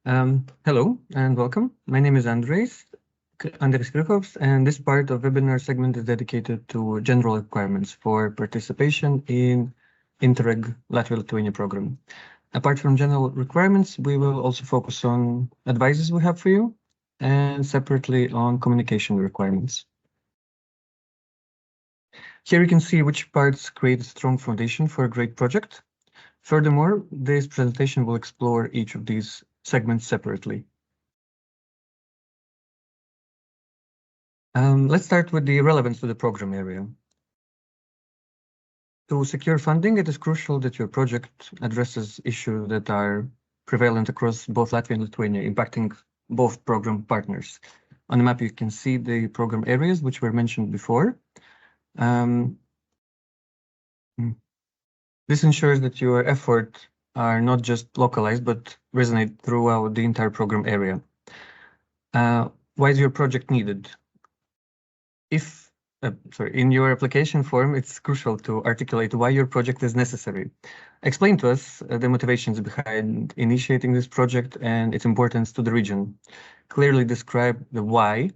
Hello and welcome. My name is Andres Krikovs, and this part of webinar segment is dedicated to general requirements for participation in Interreg Latvia-Lithuania program. Apart from general requirements, we will also focus on advices we have for you and separately on communication requirements. Here you can see which parts create a strong foundation for a great project. Furthermore, this presentation will explore each of these segments separately. Let's start with the relevance to the program area. To secure funding, it is crucial that your project addresses issues that are prevalent across both Latvia and Lithuania, impacting both program partners. On the map, you can see the program areas, which were mentioned before. This ensures that your efforts are not just localized, but resonate throughout the entire program area. Why is your project needed? In your application form, it's crucial to articulate why your project is necessary. Explain to us the motivations behind initiating this project and its importance to the region. Clearly describe the why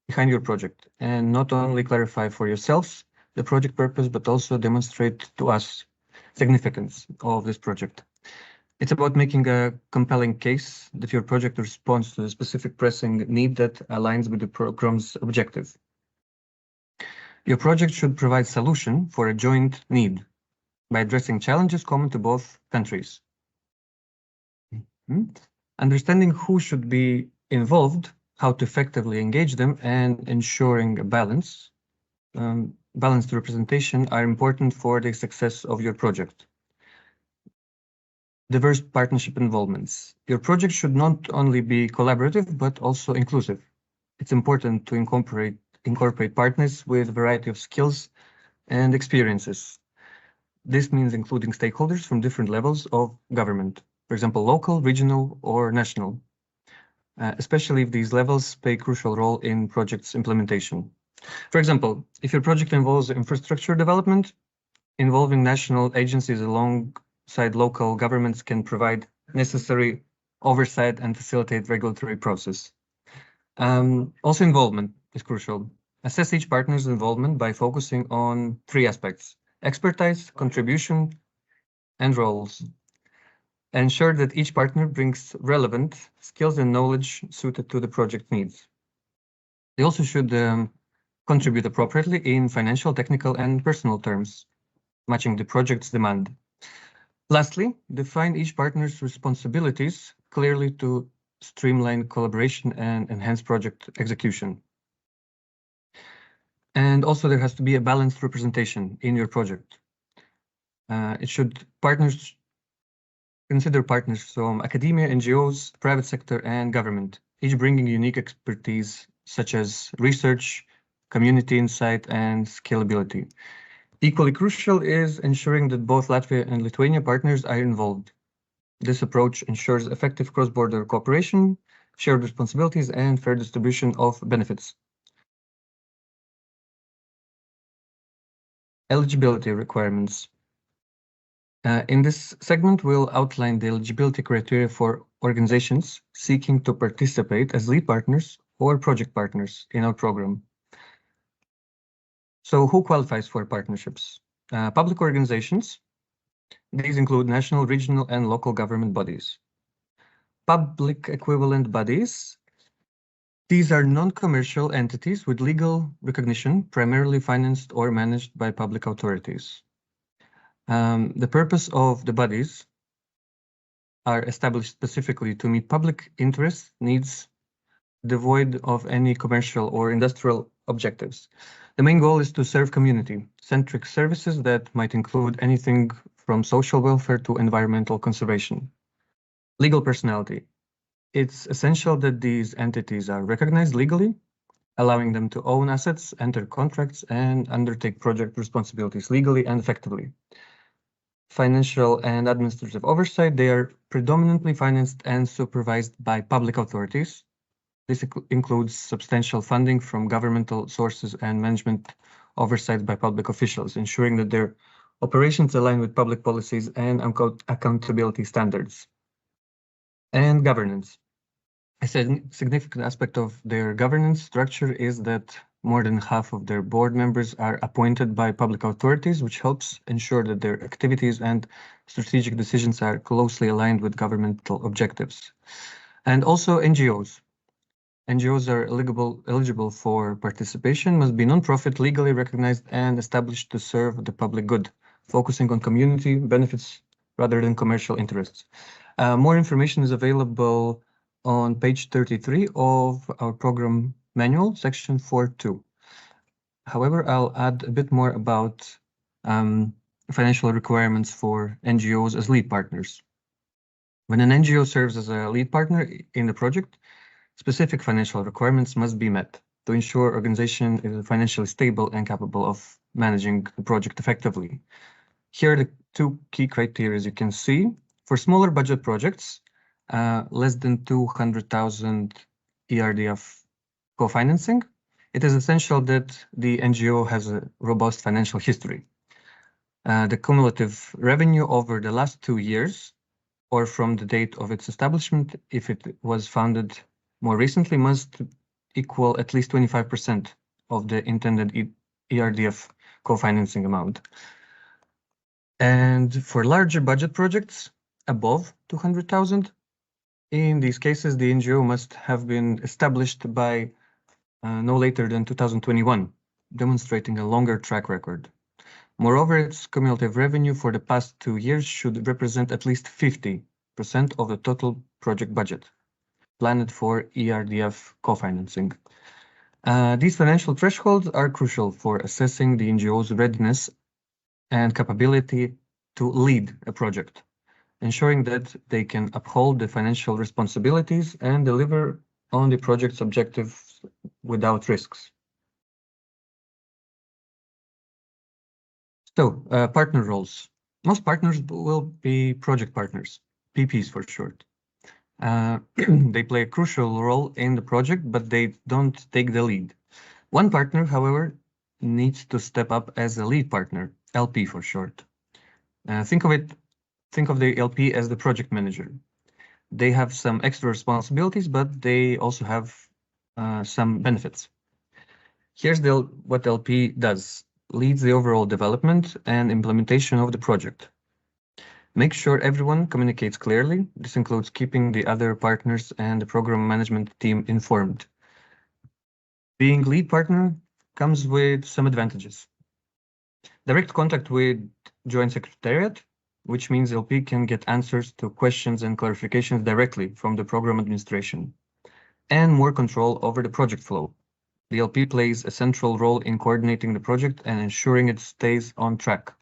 behind your project, and not only clarify for yourselves the project purpose, but also demonstrate to us significance of this project. It's about making a compelling case that your project responds to the specific pressing need that aligns with the program's objective. Your project should provide solution for a joint need by addressing challenges common to both countries. Understanding who should be involved, how to effectively engage them, and ensuring a balanced representation are important for the success of your project. Diverse partnership involvements. Your project should not only be collaborative, but also inclusive. It's important to incorporate partners with a variety of skills and experiences. This means including stakeholders from different levels of government, for example, local, regional, or national, especially if these levels play a crucial role in project's implementation. For example, if your project involves infrastructure development, involving national agencies alongside local governments can provide necessary oversight and facilitate regulatory process. Also, involvement is crucial. Assess each partner's involvement by focusing on three aspects: expertise, contribution, and roles. Ensure that each partner brings relevant skills and knowledge suited to the project needs. They also should contribute appropriately in financial, technical, and personal terms, matching the project's demand. Lastly, define each partner's responsibilities clearly to streamline collaboration and enhance project execution. And also there has to be a balanced representation in your project. Consider partners from academia, NGOs, private sector, and government, each bringing unique expertise such as research, community insight, and scalability. Equally crucial is ensuring that both Latvia and Lithuania partners are involved. This approach ensures effective cross-border cooperation, shared responsibilities, and fair distribution of benefits. Eligibility requirements. In this segment, we'll outline the eligibility criteria for organizations seeking to participate as lead partners or project partners in our program. So who qualifies for partnerships? Public organizations. These include national, regional, and local government bodies. Public equivalent bodies. These are non-commercial entities with legal recognition, primarily financed or managed by public authorities. The purpose of the bodies are established specifically to meet public interest needs, devoid of any commercial or industrial objectives. The main goal is to serve community-centric services that might include anything from social welfare to environmental conservation. Legal personality. It's essential that these entities are recognized legally, allowing them to own assets, enter contracts, and undertake project responsibilities legally and effectively. Financial and administrative oversight. They are predominantly financed and supervised by public authorities. This includes substantial funding from governmental sources and management oversight by public officials, ensuring that their operations align with public policies and accountability standards. And governance. A significant aspect of their governance structure is that more than half of their board members are appointed by public authorities, which helps ensure that their activities and strategic decisions are closely aligned with governmental objectives. And also NGOs. NGOs are eligible for participation, must be non-profit, legally recognized, and established to serve the public good, focusing on community benefits rather than commercial interests. More information is available on page 33 of our program manual, section 4.2. However, I'll add a bit more about financial requirements for NGOs as lead partners. When an NGO serves as a lead partner in the project, specific financial requirements must be met to ensure organization is financially stable and capable of managing the project effectively. Here are the two key criteria, as you can see. For smaller budget projects, less than 200,000 ERDF co-financing, it is essential that the NGO has a robust financial history. The cumulative revenue over the last 2 years, or from the date of its establishment, if it was founded more recently, must equal at least 25% of the intended ERDF co-financing amount. And for larger budget projects above 200,000, in these cases, the NGO must have been established by no later than 2021, demonstrating a longer track record. Moreover, its cumulative revenue for the past 2 years should represent at least 50% of the total project budget planned for ERDF co-financing. These financial thresholds are crucial for assessing the NGO's readiness and capability to lead a project, ensuring that they can uphold the financial responsibilities and deliver on the project's objectives without risks. So, partner roles. Most partners will be project partners, PPs for short. They play a crucial role in the project, but they don't take the lead. One partner, however, needs to step up as a lead partner, LP for short. Think of the LP as the project manager. They have some extra responsibilities, but they also have some benefits. Here's what LP does. Leads the overall development and implementation of the project. Make sure everyone communicates clearly. This includes keeping the other partners and the program management team informed. Being lead partner comes with some advantages. Direct contact with Joint Secretariat, which means LP can get answers to questions and clarifications directly from the program administration, and more control over the project flow. The LP plays a central role in coordinating the project and ensuring it stays on track.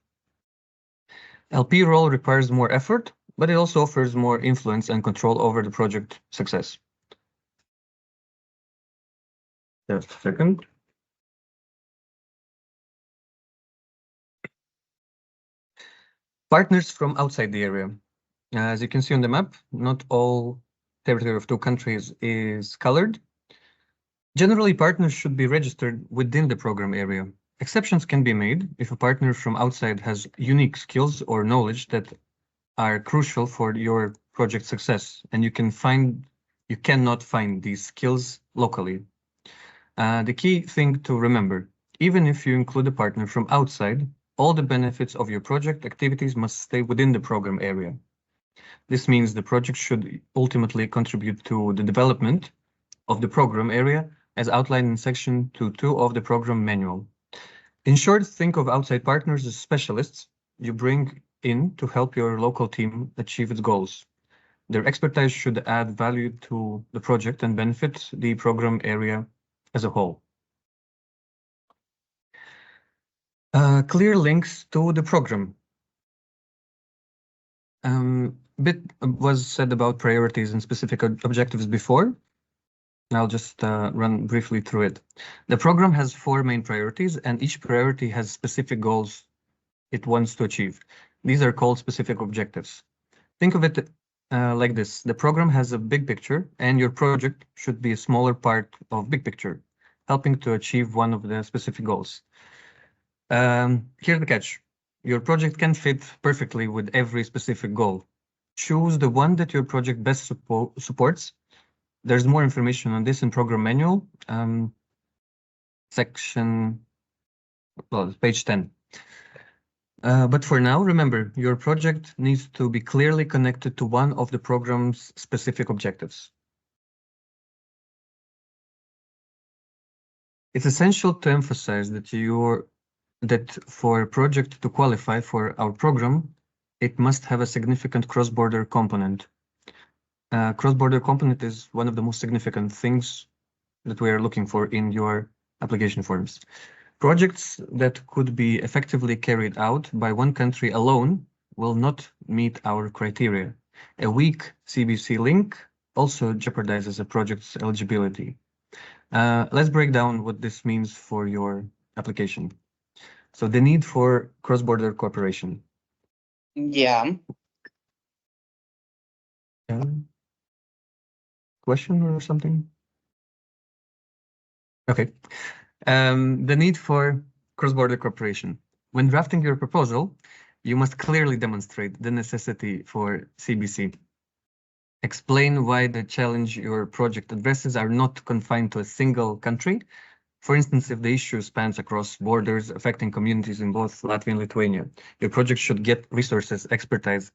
LP role requires more effort, but it also offers more influence and control over the project success. Just a second. Partners from outside the area. As you can see on the map, not all territory of 2 countries is colored. Generally, partners should be registered within the program area. Exceptions can be made if a partner from outside has unique skills or knowledge that are crucial for your project success, and you cannot find these skills locally. The key thing to remember, even if you include a partner from outside, all the benefits of your project activities must stay within the program area. This means the project should ultimately contribute to the development of the program area as outlined in section 2.2 of the program manual. In short, think of outside partners as specialists you bring in to help your local team achieve its goals. Their expertise should add value to the project and benefit the program area as a whole. Clear links to the program. Bit was said about priorities and specific objectives before. I'll just run briefly through it. The program has 4 main priorities, and each priority has specific goals it wants to achieve. These are called specific objectives. Think of it like this. The program has a big picture, and your project should be a smaller part of big picture, helping to achieve one of the specific goals. Here's the catch. Your project can fit perfectly with every specific goal. Choose the one that your project best supports There's more information on this in program manual, section, well, page 10. But for now, remember, your project needs to be clearly connected to one of the program's specific objectives. It's essential to emphasize that for a project to qualify for our program, it must have a significant cross-border component. Cross-border component is one of the most significant things that we are looking for in your application forms. Projects that could be effectively carried out by one country alone will not meet our criteria. A weak CBC link also jeopardizes a project's eligibility. Let's break down what this means for your application. So the need for cross-border cooperation. Yeah. Question or something? Okay. The need for cross-border cooperation. When drafting your proposal, you must clearly demonstrate the necessity for CBC. Explain why the challenge your project addresses are not confined to a single country. For instance, if the issue spans across borders affecting communities in both Latvia and Lithuania, your project should get resources, expertise,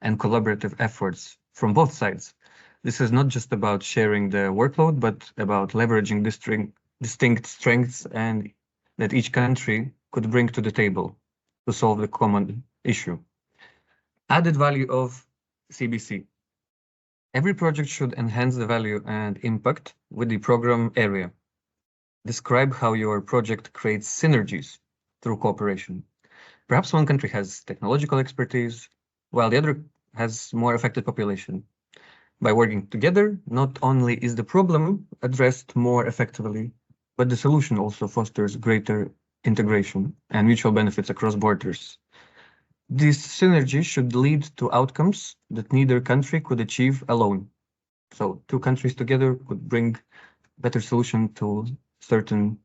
and collaborative efforts from both sides. This is not just about sharing the workload, but about leveraging distinct strengths and that each country could bring to the table to solve the common issue. Added value of CBC. Every project should enhance the value and impact with the program area. Describe how your project creates synergies through cooperation. Perhaps one country has technological expertise, while the other has more affected population. By working together, not only is the problem addressed more effectively, but the solution also fosters greater integration and mutual benefits across borders. This synergy should lead to outcomes that neither country could achieve alone. So two countries together could bring better solution to certain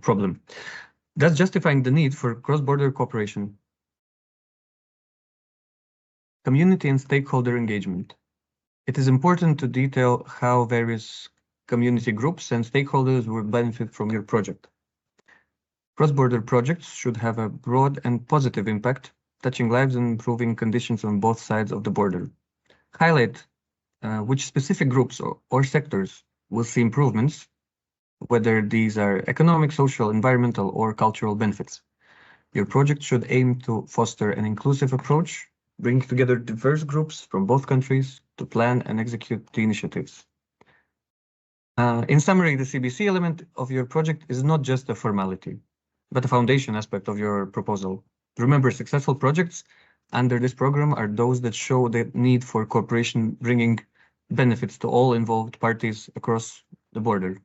problem. Thus justifying the need for cross-border cooperation. Community and stakeholder engagement. It is important to detail how various community groups and stakeholders will benefit from your project. Cross-border projects should have a broad and positive impact, touching lives and improving conditions on both sides of the border. Highlight which specific groups or sectors will see improvements, whether these are economic, social, environmental, or cultural benefits. Your project should aim to foster an inclusive approach, bring together diverse groups from both countries to plan and execute the initiatives. In summary, the CBC element of your project is not just a formality, but a foundation aspect of your proposal. Remember, successful projects under this program are those that show the need for cooperation, bringing benefits to all involved parties across the border.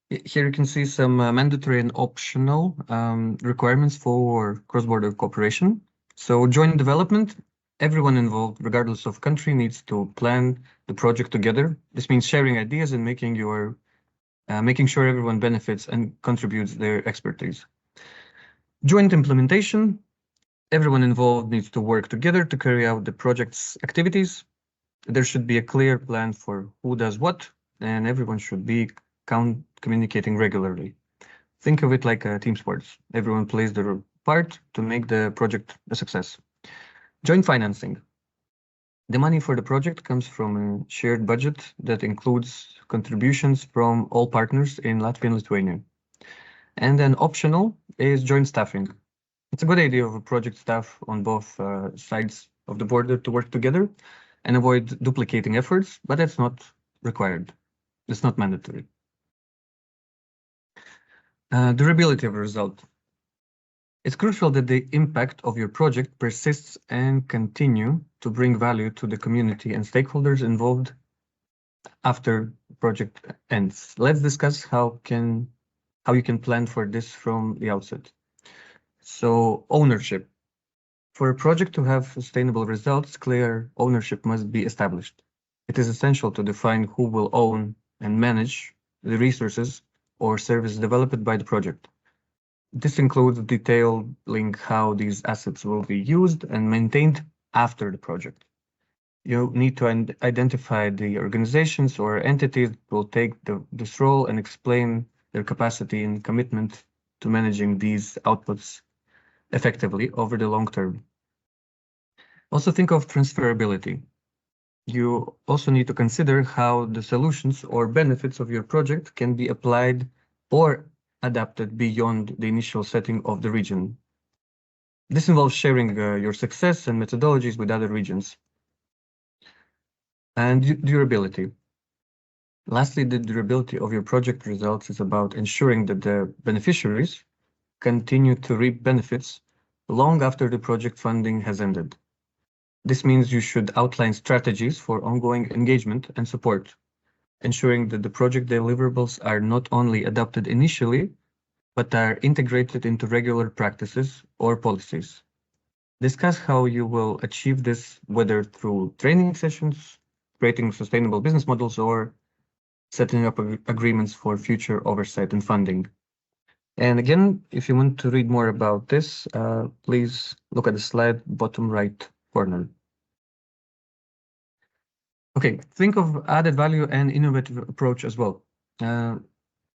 Here you can see some mandatory and optional requirements for cross-border cooperation. So joint development, everyone involved, regardless of country, needs to plan the project together. This means sharing ideas and making sure everyone benefits and contributes their expertise. Joint implementation, everyone involved needs to work together to carry out the project's activities. There should be a clear plan for who does what, and everyone should be communicating regularly. Think of it like a team sports. Everyone plays their part to make the project a success. Joint financing. The money for the project comes from a shared budget that includes contributions from all partners in Latvia and Lithuania. And then optional is joint staffing. It's a good idea of a project staff on both sides of the border to work together and avoid duplicating efforts, but it's not required. It's not mandatory. Durability of a result. It's crucial that the impact of your project persists and continue to bring value to the community and stakeholders involved after the project ends. Let's discuss how you can plan for this from the outset. So ownership. For a project to have sustainable results, clear ownership must be established. It is essential to define who will own and manage the resources or service developed by the project. This includes detailing how these assets will be used and maintained after the project. You need to identify the organizations or entities that will take this role and explain their capacity and commitment to managing these outputs effectively over the long term. Also think of transferability. You also need to consider how the solutions or benefits of your project can be applied or adapted beyond the initial setting of the region. This involves sharing your success and methodologies with other regions. And durability. Lastly, the durability of your project results is about ensuring that the beneficiaries continue to reap benefits long after the project funding has ended. This means you should outline strategies for ongoing engagement and support, ensuring that the project deliverables are not only adopted initially, but are integrated into regular practices or policies. Discuss how you will achieve this, whether through training sessions, creating sustainable business models, or setting up agreements for future oversight and funding. And again, if you want to read more about this, please look at the slide bottom right corner. Okay, think of added value and innovative approach as well.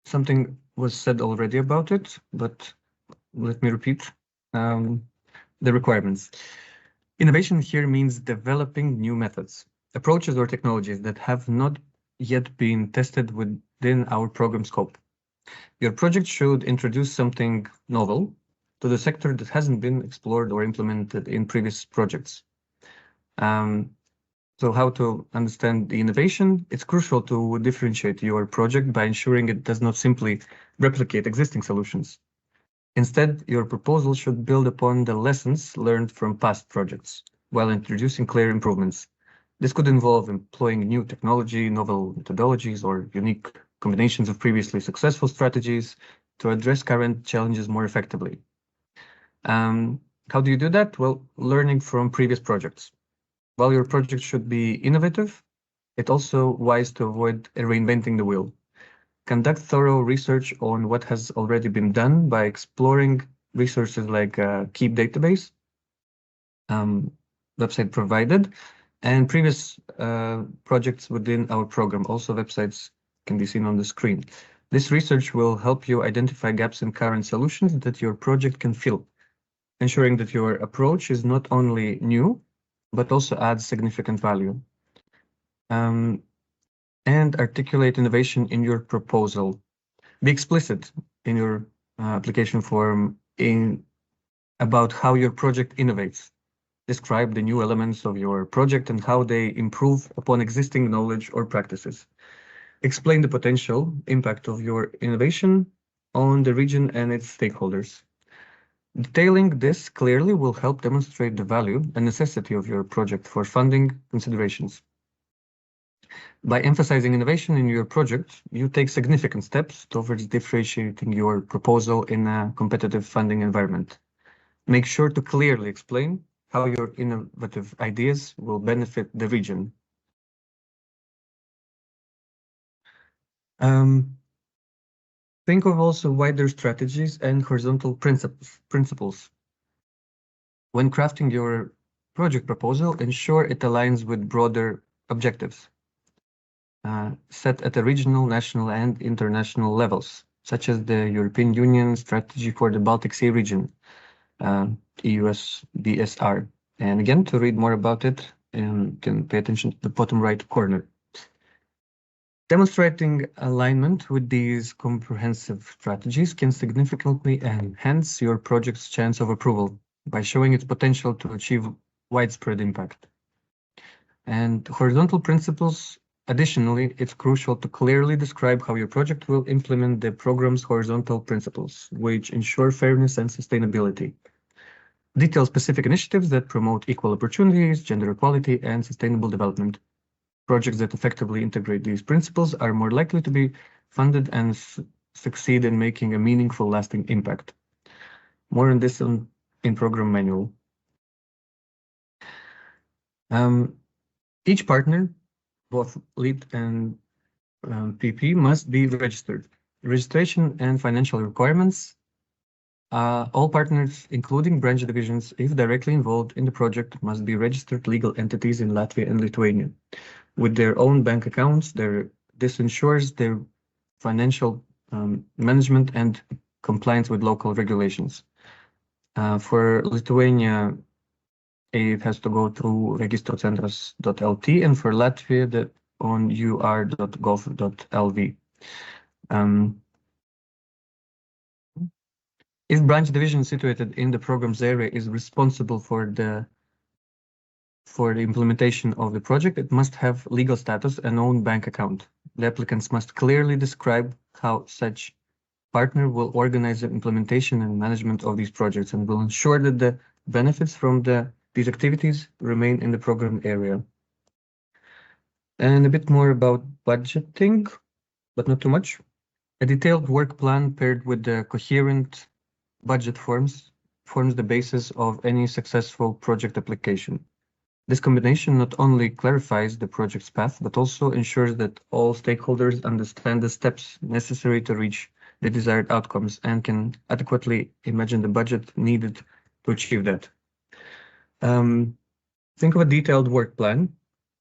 Something was said already about it, but let me repeat the requirements. Innovation here means developing new methods, approaches, or technologies that have not yet been tested within our program scope. Your project should introduce something novel to the sector that hasn't been explored or implemented in previous projects. So how to understand the innovation? It's crucial to differentiate your project by ensuring it does not simply replicate existing solutions. Instead, your proposal should build upon the lessons learned from past projects while introducing clear improvements. This could involve employing new technology, novel methodologies, or unique combinations of previously successful strategies to address current challenges more effectively. How do you do that? Well, learning from previous projects. While your project should be innovative, it's also wise to avoid reinventing the wheel. Conduct thorough research on what has already been done by exploring resources like Keep database, website provided, and previous projects within our program. Also, websites can be seen on the screen. This research will help you identify gaps in current solutions that your project can fill, ensuring that your approach is not only new, but also adds significant value. And articulate innovation in your proposal. Be explicit in your application form about how your project innovates. Describe the new elements of your project and how they improve upon existing knowledge or practices. Explain the potential impact of your innovation on the region and its stakeholders. Detailing this clearly will help demonstrate the value and necessity of your project for funding considerations. By emphasizing innovation in your project, you take significant steps towards differentiating your proposal in a competitive funding environment. Make sure to clearly explain how your innovative ideas will benefit the region. Think of also wider strategies and horizontal principles. When crafting your project proposal, ensure it aligns with broader objectives set at the regional, national, and international levels, such as the European Union strategy for the Baltic Sea region, EUSBSR. And again, to read more about it, you can pay attention to the bottom right corner. Demonstrating alignment with these comprehensive strategies can significantly enhance your project's chance of approval by showing its potential to achieve widespread impact. And horizontal principles, additionally, it's crucial to clearly describe how your project will implement the program's horizontal principles, which ensure fairness and sustainability. Detail specific initiatives that promote equal opportunities, gender equality, and sustainable development. Projects that effectively integrate these principles are more likely to be funded and succeed in making a meaningful, lasting impact. More on this in program manual. Each partner, both lead and PP, must be registered. Registration and financial requirements All partners, including branch divisions, if directly involved in the project, must be registered legal entities in Latvia and Lithuania with their own bank accounts. This ensures their financial management and compliance with local regulations. For Lithuania, it has to go through registrocentras.lt, and for Latvia, on ur.gov.lv. If branch division situated in the program's area is responsible for the implementation of the project, it must have legal status and own bank account. The applicants must clearly describe how such partner will organize the implementation and management of these projects and will ensure that the benefits from these activities remain in the program area. And a bit more about budgeting, but not too much. A detailed work plan paired with the coherent budget forms the basis of any successful project application. This combination not only clarifies the project's path, but also ensures that all stakeholders understand the steps necessary to reach the desired outcomes and can adequately imagine the budget needed to achieve that. Think of a detailed work plan.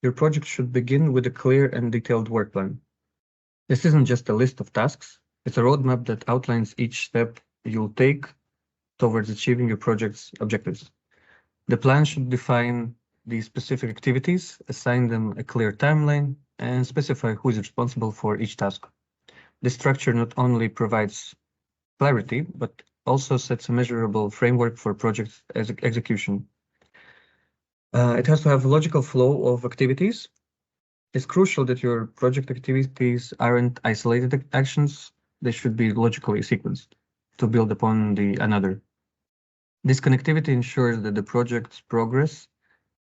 Your project should begin with a clear and detailed work plan. This isn't just a list of tasks, it's a roadmap that outlines each step you'll take towards achieving your project's objectives. The plan should define the specific activities, assign them a clear timeline, and specify who is responsible for each task. This structure not only provides clarity, but also sets a measurable framework for project execution. It has to have a logical flow of activities. It's crucial that your project activities aren't isolated actions. They should be logically sequenced to build upon another. This connectivity ensures that the project's progress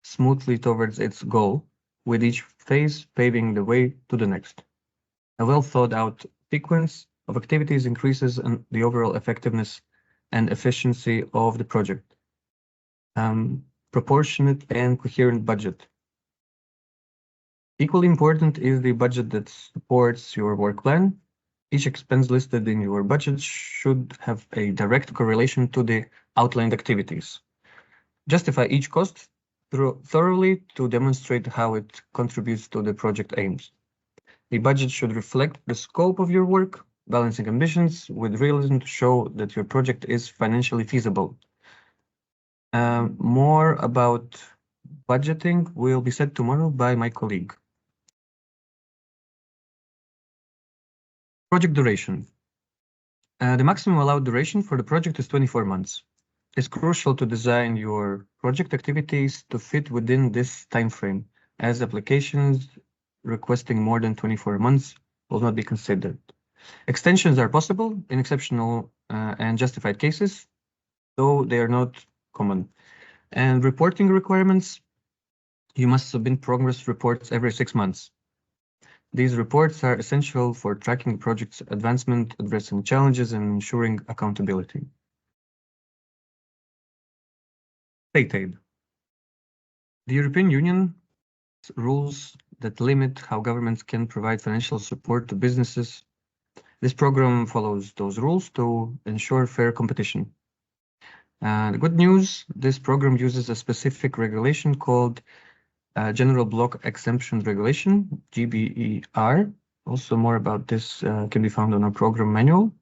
smoothly towards its goal, with each phase paving the way to the next. A well-thought-out sequence of activities increases the overall effectiveness and efficiency of the project. Proportionate and coherent budget. Equally important is the budget that supports your work plan. Each expense listed in your budget should have a direct correlation to the outlined activities. Justify each cost thoroughly to demonstrate how it contributes to the project aims. The budget should reflect the scope of your work, balancing ambitions with realism to show that your project is financially feasible. More about budgeting will be said tomorrow by my colleague. Project duration. The maximum allowed duration for the project is 24 months. It's crucial to design your project activities to fit within this time frame, as applications requesting more than 24 months will not be considered. Extensions are possible in exceptional and justified cases, though they are not common. And reporting requirements, you must submit progress reports every 6 months. These reports are essential for tracking project's advancement, addressing challenges, and ensuring accountability. State aid. The European Union rules that limit how governments can provide financial support to businesses. This program follows those rules to ensure fair competition. The good news, this program uses a specific regulation called General Block Exemption Regulation, GBER. Also, more about this can be found on our program manual.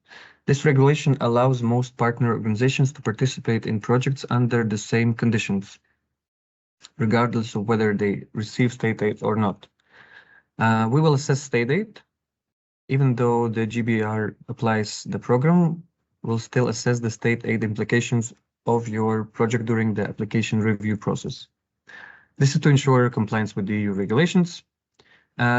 This regulation allows most partner organizations to participate in projects under the same conditions, regardless of whether they receive state aid or not. We will assess state aid. Even though the GBER applies the program, we'll still assess the state aid implications of your project during the application review process. This is to ensure compliance with the EU regulations.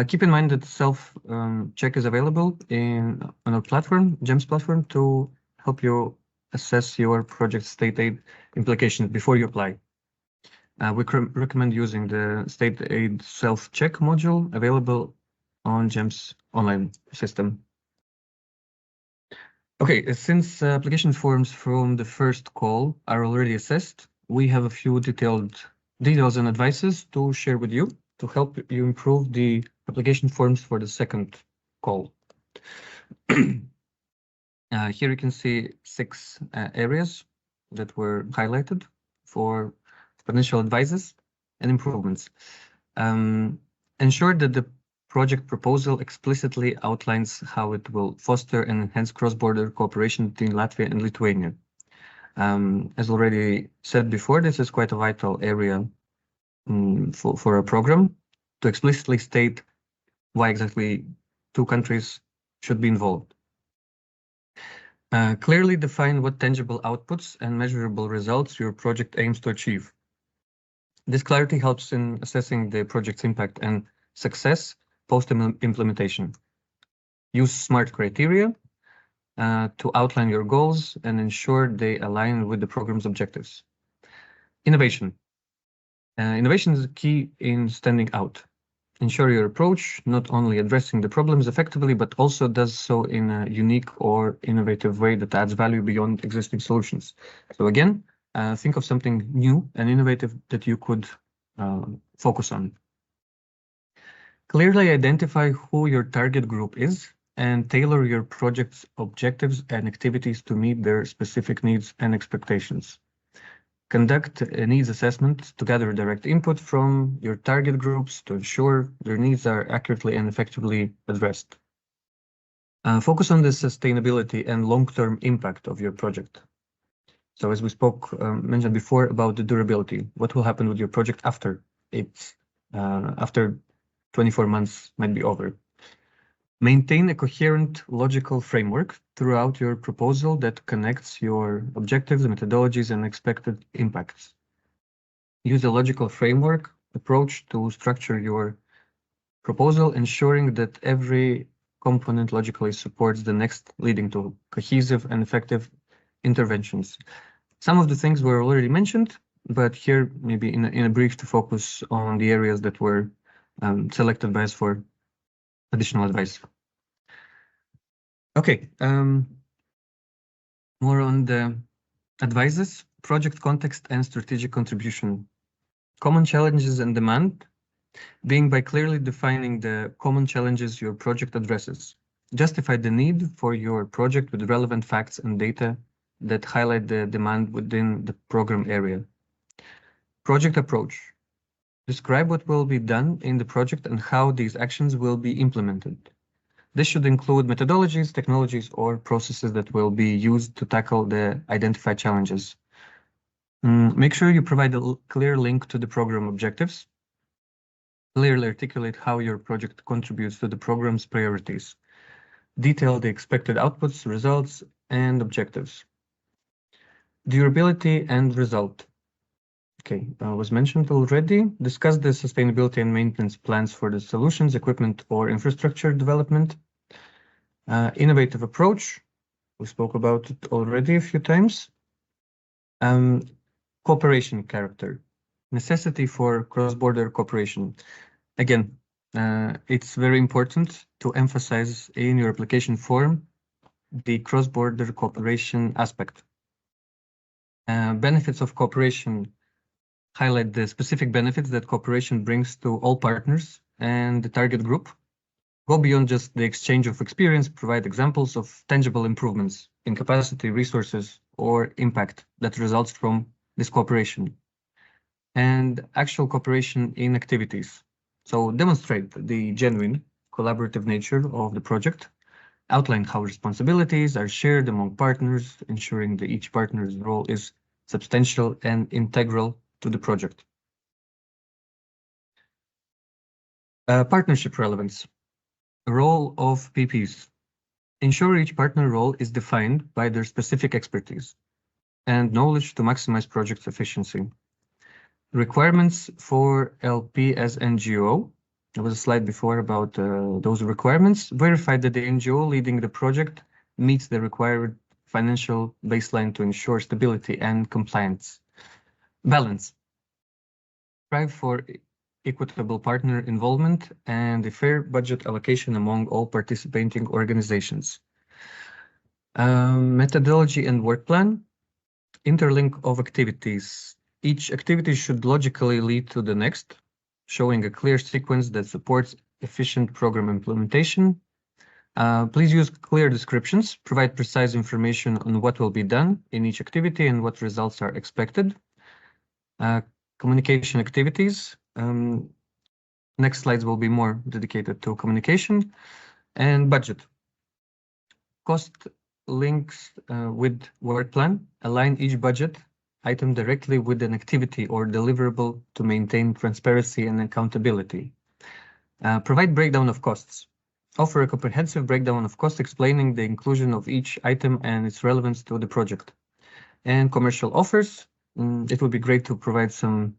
Keep in mind that self-check is available on our platform, GEMS platform, to help you assess your project state aid implications before you apply. We recommend using the state aid self-check module available on GEMS online system. Okay, since application forms from the first call are already assessed, we have a few details and advices to share with you to help you improve the application forms for the second call. Here you can see 6 areas that were highlighted for potential advices and improvements. Ensure that the project proposal explicitly outlines how it will foster and enhance cross-border cooperation between Latvia and Lithuania. As already said before, this is quite a vital area for a program to explicitly state why exactly 2 countries should be involved. Clearly define what tangible outputs and measurable results your project aims to achieve. This clarity helps in assessing the project's impact and success post-implementation. Use SMART criteria to outline your goals and ensure they align with the program's objectives. Innovation. Innovation is key in standing out. Ensure your approach not only addressing the problems effectively, but also does so in a unique or innovative way that adds value beyond existing solutions. So again, think of something new and innovative that you could focus on. Clearly identify who your target group is and tailor your project's objectives and activities to meet their specific needs and expectations. Conduct a needs assessment to gather direct input from your target groups to ensure their needs are accurately and effectively addressed. Focus on the sustainability and long-term impact of your project. So as we mentioned before about the durability, what will happen with your project after 24 months might be over. Maintain a coherent logical framework throughout your proposal that connects your objectives, methodologies, and expected impacts. Use a logical framework approach to structure your proposal, ensuring that every component logically supports the next, leading to cohesive and effective interventions. Some of the things were already mentioned, but here maybe in a brief to focus on the areas that were selected by us for additional advice. Okay, more on the advices, project context and strategic contribution. Common challenges and demand, being by clearly defining the common challenges your project addresses. Justify the need for your project with relevant facts and data that highlight the demand within the program area. Project approach. Describe what will be done in the project and how these actions will be implemented. This should include methodologies, technologies, or processes that will be used to tackle the identified challenges. Make sure you provide a clear link to the program objectives. Clearly articulate how your project contributes to the program's priorities. Detail the expected outputs, results, and objectives. Durability and result. Okay, was mentioned already. Discuss the sustainability and maintenance plans for the solutions, equipment, or infrastructure development. Innovative approach. We spoke about it already a few times. Cooperation character. Necessity for cross-border cooperation. Again, it's very important to emphasize in your application form the cross-border cooperation aspect. Benefits of cooperation. Highlight the specific benefits that cooperation brings to all partners and the target group. Go beyond just the exchange of experience, provide examples of tangible improvements in capacity, resources, or impact that results from this cooperation. And actual cooperation in activities. So demonstrate the genuine collaborative nature of the project. Outline how responsibilities are shared among partners, ensuring that each partner's role is substantial and integral to the project. Partnership relevance. Role of PPs. Ensure each partner role is defined by their specific expertise and knowledge to maximize project efficiency. Requirements for LP as NGO. There was a slide before about those requirements. Verify that the NGO leading the project meets the required financial baseline to ensure stability and compliance. Balance. Strive for equitable partner involvement and a fair budget allocation among all participating organizations. Methodology and work plan. Interlink of activities. Each activity should logically lead to the next, showing a clear sequence that supports efficient program implementation. Please use clear descriptions, provide precise information on what will be done in each activity and what results are expected. Communication activities. Next slides will be more dedicated to communication and budget. Cost links with work plan. Align each budget item directly with an activity or deliverable to maintain transparency and accountability. Provide breakdown of costs. Offer a comprehensive breakdown of costs explaining the inclusion of each item and its relevance to the project. And commercial offers. It would be great to provide some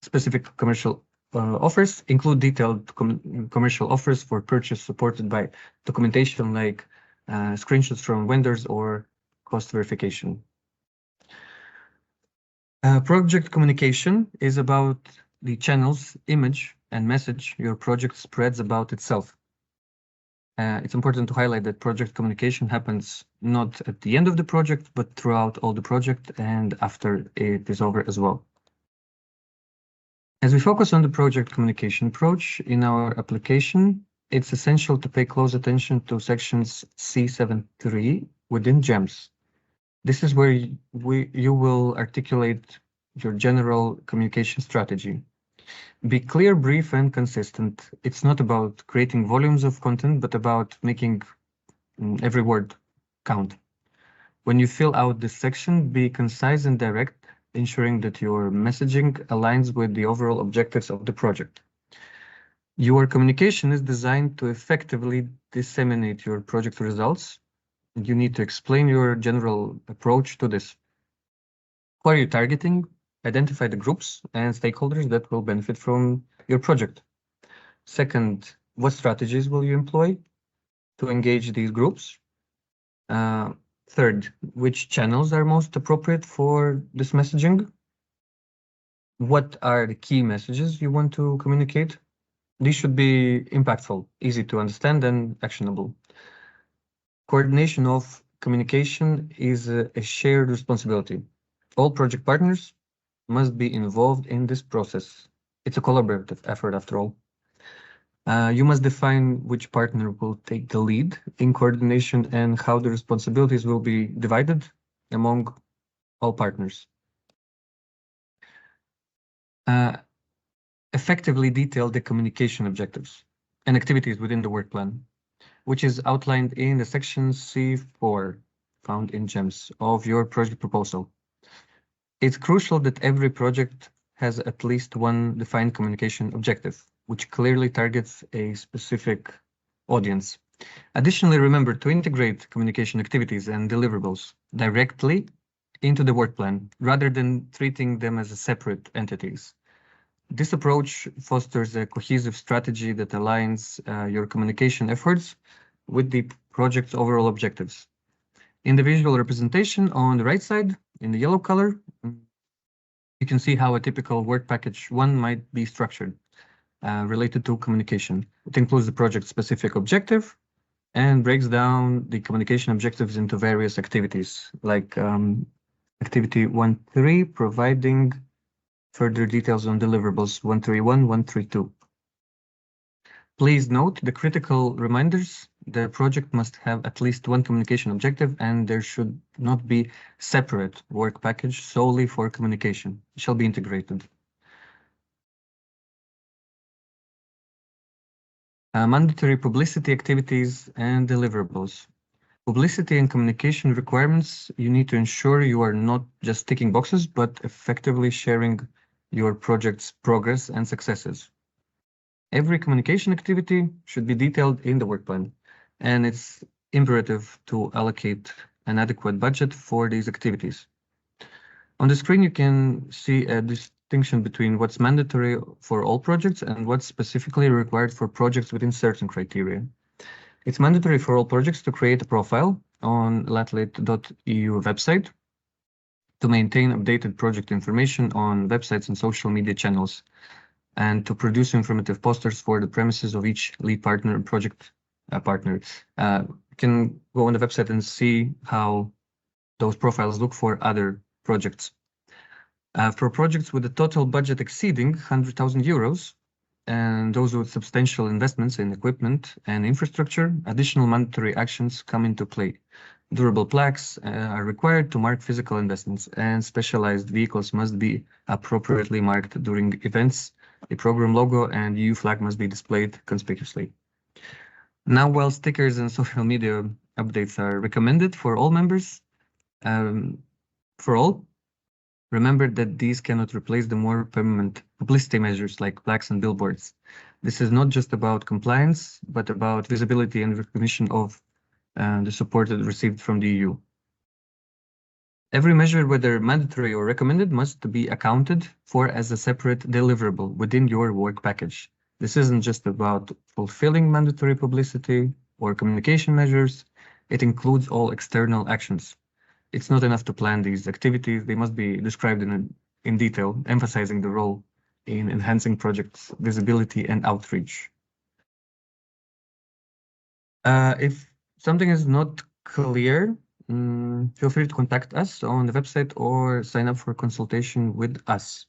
specific commercial offers. Include detailed commercial offers for purchase supported by documentation like screenshots from vendors or cost verification. Project communication is about the channels, image, and message your project spreads about itself. It's important to highlight that project communication happens not at the end of the project, but throughout all the project and after it is over as well. As we focus on the project communication approach in our application, it's essential to pay close attention to sections C7.3 within GEMS. This is where you will articulate your general communication strategy. Be clear, brief, and consistent. It's not about creating volumes of content, but about making every word count. When you fill out this section, be concise and direct, ensuring that your messaging aligns with the overall objectives of the project. Your communication is designed to effectively disseminate your project results. You need to explain your general approach to this. Who are you targeting? Identify the groups and stakeholders that will benefit from your project. Second, what strategies will you employ to engage these groups? Third, which channels are most appropriate for this messaging? What are the key messages you want to communicate? These should be impactful, easy to understand, and actionable. Coordination of communication is a shared responsibility. All project partners must be involved in this process. It's a collaborative effort after all. You must define which partner will take the lead in coordination and how the responsibilities will be divided among all partners. Effectively detail the communication objectives and activities within the work plan, which is outlined in the section C4 found in GEMS of your project proposal. It's crucial that every project has at least one defined communication objective, which clearly targets a specific audience. Additionally, remember to integrate communication activities and deliverables directly into the work plan, rather than treating them as separate entities. This approach fosters a cohesive strategy that aligns your communication efforts with the project's overall objectives. In the visual representation on the right side, in the yellow color, you can see how a typical work package 1 might be structured related to communication. It includes the project-specific objective and breaks down the communication objectives into various activities, like activity 1.3, providing further details on deliverables 1.3.1, 1.3.2. Please note the critical reminders. The project must have at least one communication objective, and there should not be separate work package solely for communication. It shall be integrated. Mandatory publicity activities and deliverables. Publicity and communication requirements, you need to ensure you are not just ticking boxes, but effectively sharing your project's progress and successes. Every communication activity should be detailed in the work plan, and it's imperative to allocate an adequate budget for these activities. On the screen, you can see a distinction between what's mandatory for all projects and what's specifically required for projects within certain criteria. It's mandatory for all projects to create a profile on latlit.eu website, to maintain updated project information on websites and social media channels, and to produce informative posters for the premises of each lead partner and project partner. You can go on the website and see how those profiles look for other projects. For projects with a total budget exceeding 100,000 euros, and those with substantial investments in equipment and infrastructure, additional mandatory actions come into play. Durable plaques are required to mark physical investments, and specialized vehicles must be appropriately marked during events. The program logo and EU flag must be displayed conspicuously. Now, while stickers and social media updates are recommended for all members, remember that these cannot replace the more permanent publicity measures like plaques and billboards. This is not just about compliance, but about visibility and recognition of the support received from the EU. Every measure, whether mandatory or recommended, must be accounted for as a separate deliverable within your work package. This isn't just about fulfilling mandatory publicity or communication measures. It includes all external actions. It's not enough to plan these activities. They must be described in detail, emphasizing the role in enhancing projects' visibility and outreach. If something is not clear, feel free to contact us on the website or sign up for a consultation with us.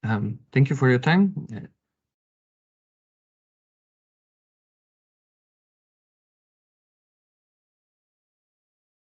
Thank you for your time.